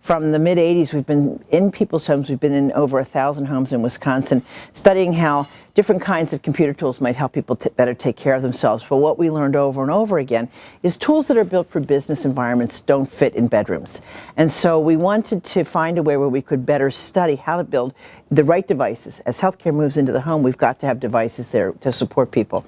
From the mid-'80s, we've been in people's homes. We've been in over 1,000 homes in Wisconsin, studying how different kinds of computer tools might help people better take care of themselves. But what we learned over and over again is tools that are built for business environments don't fit in bedrooms. And so we wanted to find a way where we could better study how to build the right devices. As healthcare moves into the home, we've got to have devices there to support people.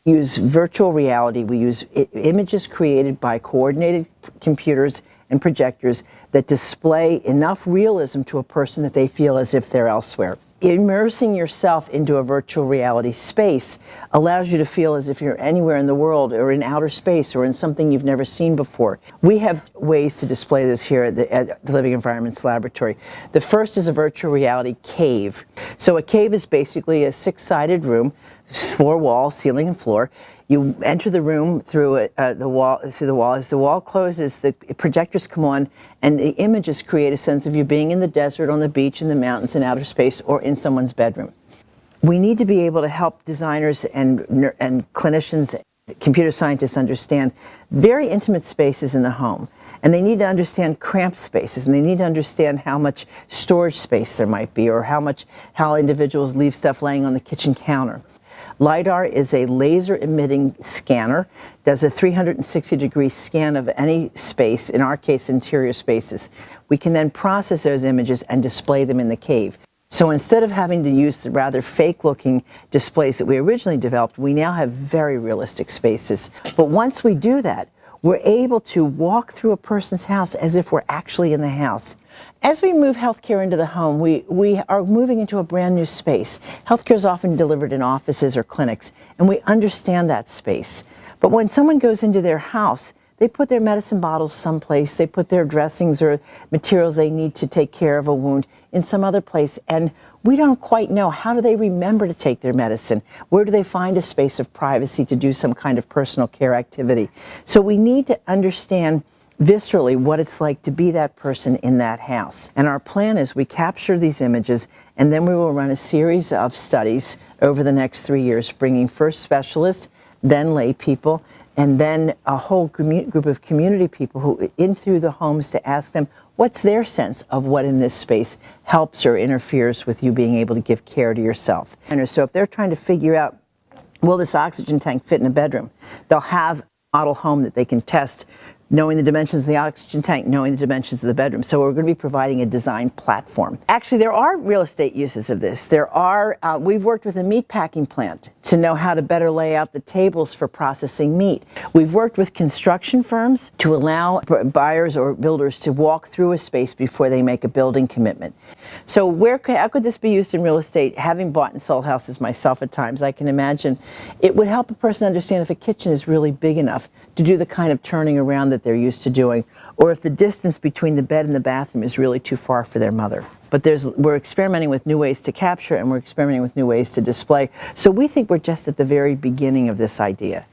We use virtual reality. We use images created by coordinated computers and projectors that display enough realism to a person that they feel as if they're elsewhere. Immersing yourself into a virtual reality space allows you to feel as if you're anywhere in the world or in outer space or in something you've never seen before. We have ways to display this here at the Living Environments Laboratory. The first is a virtual reality cave. So a cave is basically a six-sided room, 4 walls, ceiling and floor. You enter the room through the wall. As the wall closes, the projectors come on, and the images create a sense of you being in the desert, on the beach, in the mountains, in outer space, or in someone's bedroom. We need to be able to help designers and clinicians, computer scientists understand very intimate spaces in the home. And they need to understand cramped spaces, and they need to understand how much storage space there might be, or how individuals leave stuff laying on the kitchen counter. LiDAR is a laser-emitting scanner, does a 360-degree scan of any space, in our case, interior spaces. We can then process those images and display them in the cave. So instead of having to use the rather fake-looking displays that we originally developed, we now have very realistic spaces. But once we do that, we're able to walk through a person's house as if we're actually in the house. As we move healthcare into the home, we are moving into a brand new space. Healthcare is often delivered in offices or clinics, and we understand that space. But when someone goes into their house, they put their medicine bottles someplace, they put their dressings or materials they need to take care of a wound in some other place, and we don't quite know, how do they remember to take their medicine? Where do they find a space of privacy to do some kind of personal care activity? So we need to understand viscerally what it's like to be that person in that house. And our plan is we capture these images, and then we will run a series of studies over the next 3 years, bringing first specialists, then lay people, and then a whole group of community people who in through the homes to ask them what's their sense of what in this space helps or interferes with you being able to give care to yourself. And so if they're trying to figure out, will this oxygen tank fit in a bedroom, they'll have a model home that they can test, knowing the dimensions of the oxygen tank, knowing the dimensions of the bedroom. So we're going to be providing a design platform. Actually, there are real estate uses of this. We've worked with a meat packing plant to know how to better lay out the tables for processing meat. We've worked with construction firms to allow buyers or builders to walk through a space before they make a building commitment. So how could this be used in real estate? Having bought and sold houses myself at times, I can imagine it would help a person understand if a kitchen is really big enough to do the kind of turning around that they're used to doing, or if the distance between the bed and the bathroom is really too far for their mother. But we're experimenting with new ways to capture, and we're experimenting with new ways to display. So we think we're just at the very beginning of this idea.